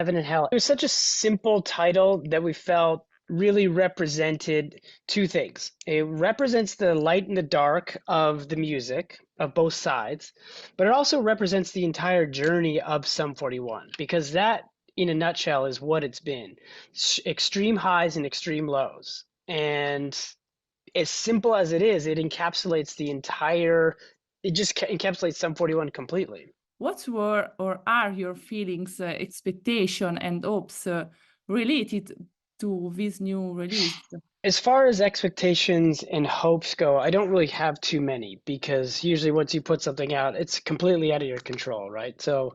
Heaven and Hell. It was such a simple title that we felt really represented two things. It represents the light and the dark of the music of both sides, but it also represents the entire journey of Sum 41 because that, in a nutshell, is what it's been. Extreme highs and extreme lows. And as simple as it is, it encapsulates it just encapsulates Sum 41 completely. What were or are your feelings, expectation, and hopes related to this new release? As far as expectations and hopes go, I don't really have too many because usually once you put something out, it's completely out of your control, right? So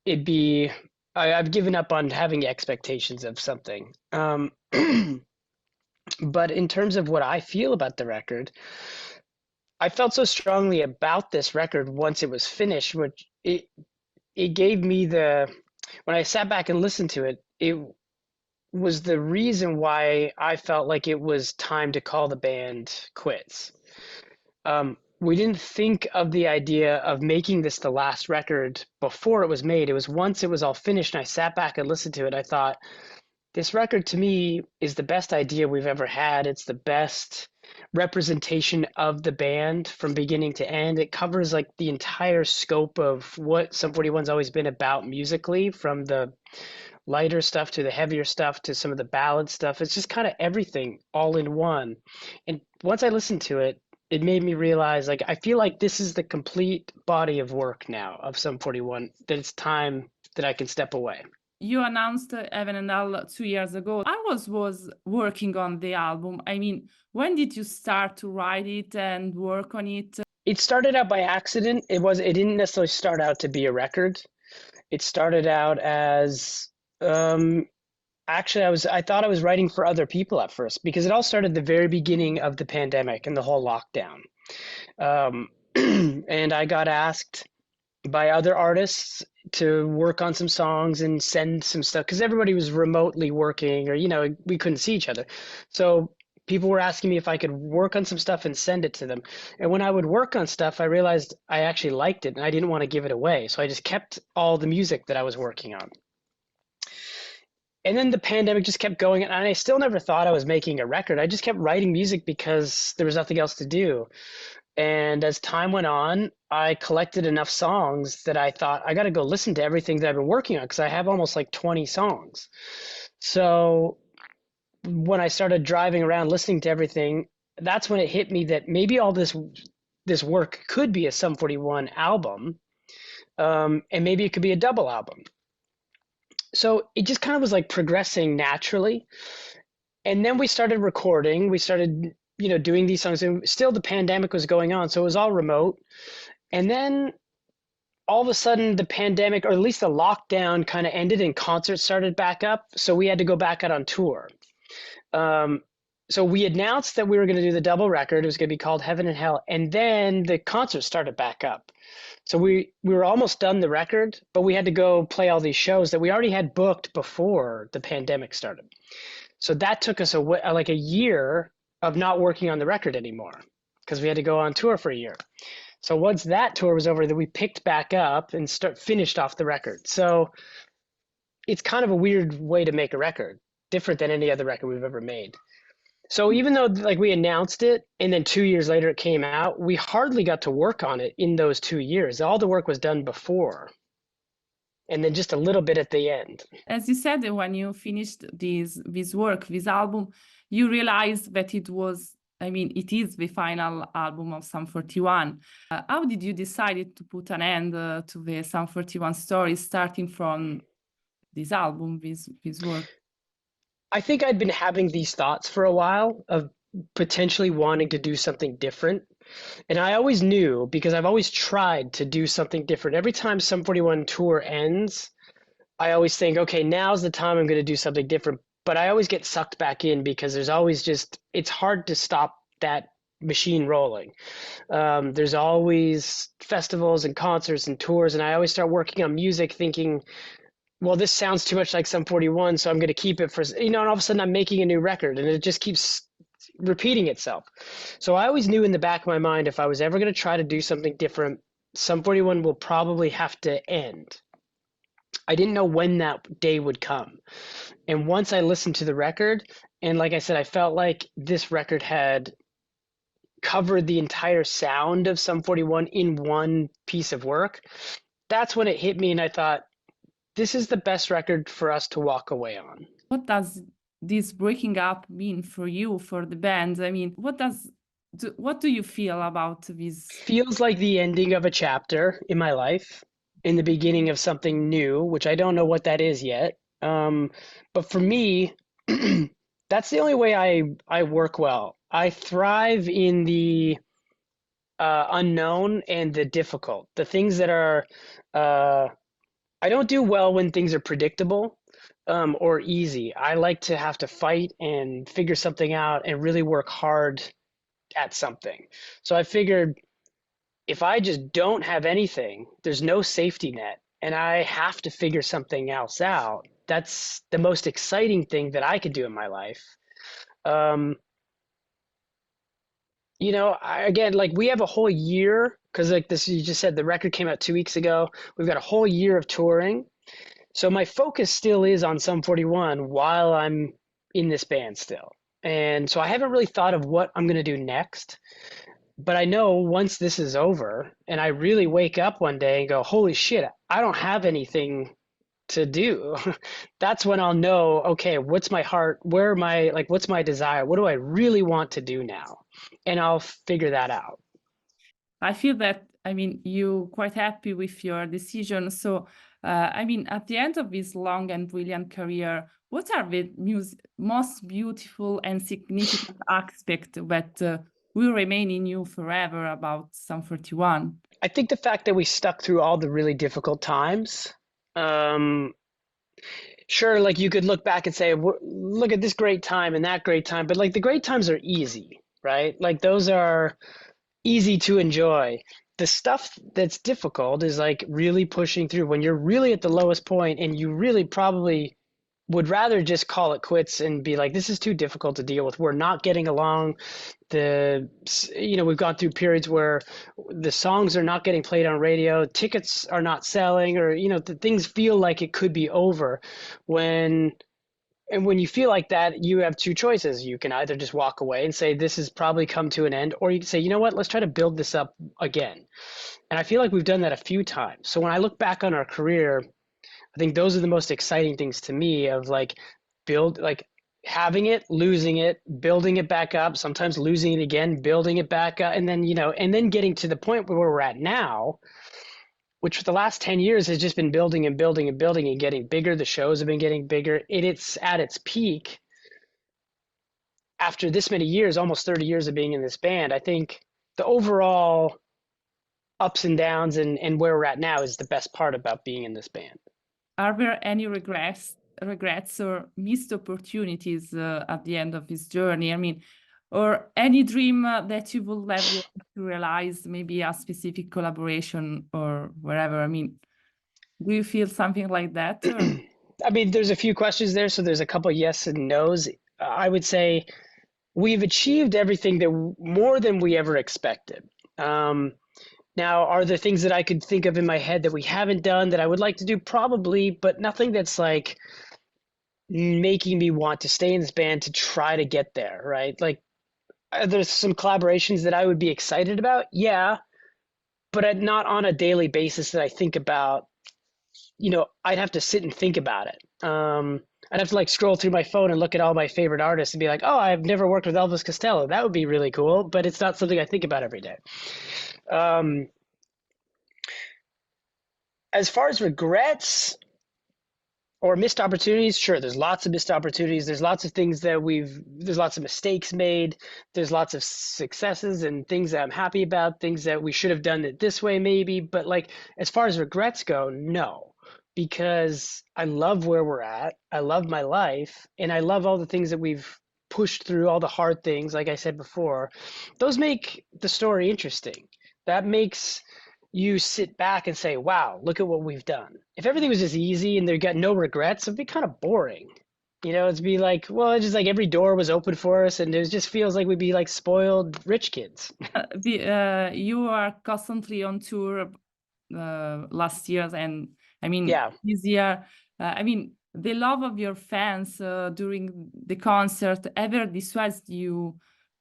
it'd be, I've given up on having expectations of something. But in terms of what I feel about the record, I felt so strongly about this record once it was finished, which it gave me when I sat back and listened to it, it was the reason why I felt like it was time to call the band quits. We didn't think of the idea of making this the last record before it was made. It was once it was all finished and I sat back and listened to it, I thought, this record to me is the best idea we've ever had. It's the best representation of the band from beginning to end. It covers like the entire scope of what Sum 41's always been about musically, from the lighter stuff to the heavier stuff to some of the ballad stuff. It's just kind of everything all in one. And once I listened to it, it made me realize like I feel like this is the complete body of work now of Sum 41, that it's time that I can step away. You announced Heaven and Hell 2 years ago. I was working on the album. I mean, when did you start to write it and work on it? It started out by accident. It didn't necessarily start out to be a record. It started out as actually I thought I was writing for other people at first because it all started the very beginning of the pandemic and the whole lockdown. And I got asked by other artists to work on some songs and send some stuff because everybody was remotely working, or we couldn't see each other. So people were asking me if I could work on some stuff and send it to them. And when I would work on stuff, I realized I actually liked it and I didn't want to give it away. So I just kept all the music that I was working on. And then the pandemic just kept going, and I still never thought I was making a record. I just kept writing music because there was nothing else to do. And as time went on, I collected enough songs that I thought I got to go listen to everything that I've been working on because I have almost like 20 songs. So when I started driving around listening to everything, that's when it hit me that maybe all this work could be a Sum 41 album, and maybe it could be a double album. So it just kind of was like progressing naturally. And then we started recording. We started doing these songs, and still the pandemic was going on, so it was all remote. And then all of a sudden the pandemic, or at least the lockdown, kind of ended and concerts started back up, so we had to go back out on tour. So we announced that we were going to do the double record. It was going to be called Heaven and Hell, and then the concerts started back up. So we were almost done the record, but we had to go play all these shows that we already had booked before the pandemic started. So that took us like a year of not working on the record anymore because we had to go on tour for a year. So once that tour was over, then we picked back up and finished off the record. So it's kind of a weird way to make a record, different than any other record we've ever made. So even though like we announced it and then 2 years later it came out, we hardly got to work on it in those 2 years. All the work was done before, and then just a little bit at the end. As you said, when you finished this work, this album, you realized that it is the final album of Sum 41. How did you decide to put an end to the Sum 41 story, starting from this album, this work? I think I'd been having these thoughts for a while of potentially wanting to do something different. And I always knew, because I've always tried to do something different. Every time Sum 41 tour ends, I always think, okay, now's the time I'm going to do something different. But I always get sucked back in because there's always it's hard to stop that machine rolling. There's always festivals and concerts and tours. And I always start working on music thinking, well, this sounds too much like Sum 41, so I'm going to keep it for, and all of a sudden I'm making a new record and it just keeps repeating itself. So I always knew in the back of my mind, if I was ever going to try to do something different, Sum 41 will probably have to end. I didn't know when that day would come. And once I listened to the record, and like I said, I felt like this record had covered the entire sound of Sum 41 in one piece of work. That's when it hit me, and I thought, this is the best record for us to walk away on. What does this breaking up mean for you, for the band? I mean, what do you feel about this? Feels like the ending of a chapter in my life, in the beginning of something new, which I don't know what that is yet. But for me, that's the only way I work well. I thrive in the unknown and the difficult, the things that are. I don't do well when things are predictable or easy. I like to have to fight and figure something out and really work hard at something. So I figured if I just don't have anything, there's no safety net, and I have to figure something else out. That's the most exciting thing that I could do in my life. Um, again, like we have a whole year because, like this, you just said the record came out 2 weeks ago. We've got a whole year of touring. So my focus still is on Sum 41 while I'm in this band still. And so I haven't really thought of what I'm going to do next. But I know once this is over and I really wake up one day and go, holy shit, I don't have anything to do. That's when I'll know, okay, what's my heart? Where am I? Like, what's my desire? What do I really want to do now? And I'll figure that out. I feel that, I mean, you're quite happy with your decision. So, I mean, at the end of this long and brilliant career, what are the most beautiful and significant aspects that will remain in you forever about Sum 41? I think the fact that we stuck through all the really difficult times. Sure, like you could look back and say, look at this great time and that great time, but like the great times are easy, right? Like those are easy to enjoy. The stuff that's difficult is like really pushing through when you're really at the lowest point and you really probably would rather just call it quits and be like, this is too difficult to deal with. We're not getting along. We've gone through periods where the songs are not getting played on radio, tickets are not selling, or, the things feel like it could be over. And when you feel like that, you have two choices. You can either just walk away and say, this has probably come to an end, or you can say, you know what, let's try to build this up again. And I feel like we've done that a few times. So when I look back on our career, I think those are the most exciting things to me of like having it, losing it, building it back up, sometimes losing it again, building it back up, and then getting to the point where we're at now, which for the last 10 years has just been building and building and building and getting bigger. The shows have been getting bigger. It's at its peak after this many years, almost 30 years of being in this band. I think the overall ups and downs and where we're at now is the best part about being in this band. Are there any regrets or missed opportunities at the end of this journey? I mean, or any dream that you would have to realize, maybe a specific collaboration or wherever? I mean, do you feel something like that? I mean, there's a few questions there, so there's a couple yes and no's. I would say we've achieved everything that more than we ever expected. Now, are there things that I could think of in my head that we haven't done that I would like to do? Probably, but nothing that's like making me want to stay in this band to try to get there, right? Like, there's some collaborations that I would be excited about, yeah, but not on a daily basis that I think about. I'd have to sit and think about it. I'd have to like scroll through my phone and look at all my favorite artists and be like, oh, I've never worked with Elvis Costello. That would be really cool, but it's not something I think about every day. As far as regrets or missed opportunities, sure, there's lots of missed opportunities. There's lots of things there's lots of mistakes made. There's lots of successes and things that I'm happy about, things that we should have done it this way maybe. But like, as far as regrets go, no, because I love where we're at. I love my life, and I love all the things that we've pushed through, all the hard things, like I said before. Those make the story interesting. That makes you sit back and say, wow, look at what we've done. If everything was just easy and they got no regrets, it'd be kind of boring. It'd be like, well, it's just like every door was open for us, and it just feels like we'd be like spoiled rich kids. You are constantly on tour last years and I mean, Yeah. this year, I mean, the love of your fans during the concert ever dissuades you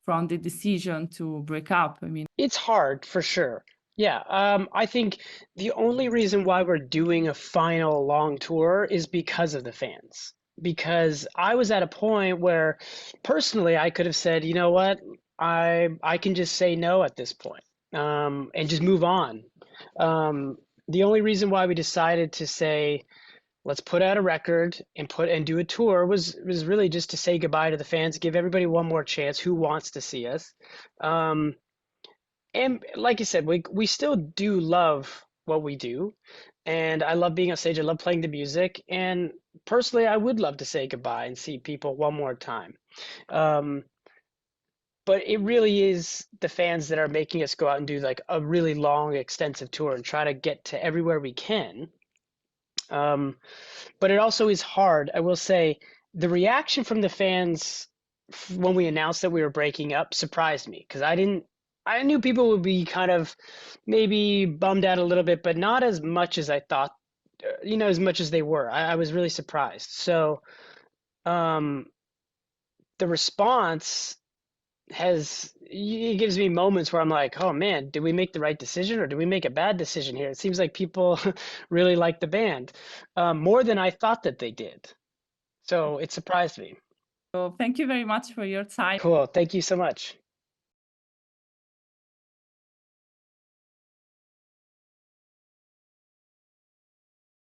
from the decision to break up? I mean, It's hard for sure. Yeah, I think the only reason why we're doing a final long tour is because of the fans. Because I was at a point where personally I could have said, you know what, I can just say no at this point, and just move on. The only reason why we decided to say let's put out a record and do a tour was really just to say goodbye to the fans, give everybody one more chance who wants to see us. Um, and like you said, we still do love what we do, and I love being on stage. I love playing the music, and personally, I would love to say goodbye and see people one more time. Um, but it really is the fans that are making us go out and do like a really long, extensive tour and try to get to everywhere we can. Um, but it also is hard. I will say the reaction from the fans when we announced that we were breaking up surprised me because I knew people would be kind of maybe bummed out a little bit, but not as much as I thought, as much as they were. I was really surprised. So, um, the response it gives me moments where I'm like, oh man, did we make the right decision or did we make a bad decision here? It seems like people really like the band, more than I thought that they did. So it surprised me. so thank you very much for your time. Cool. Thank you so much.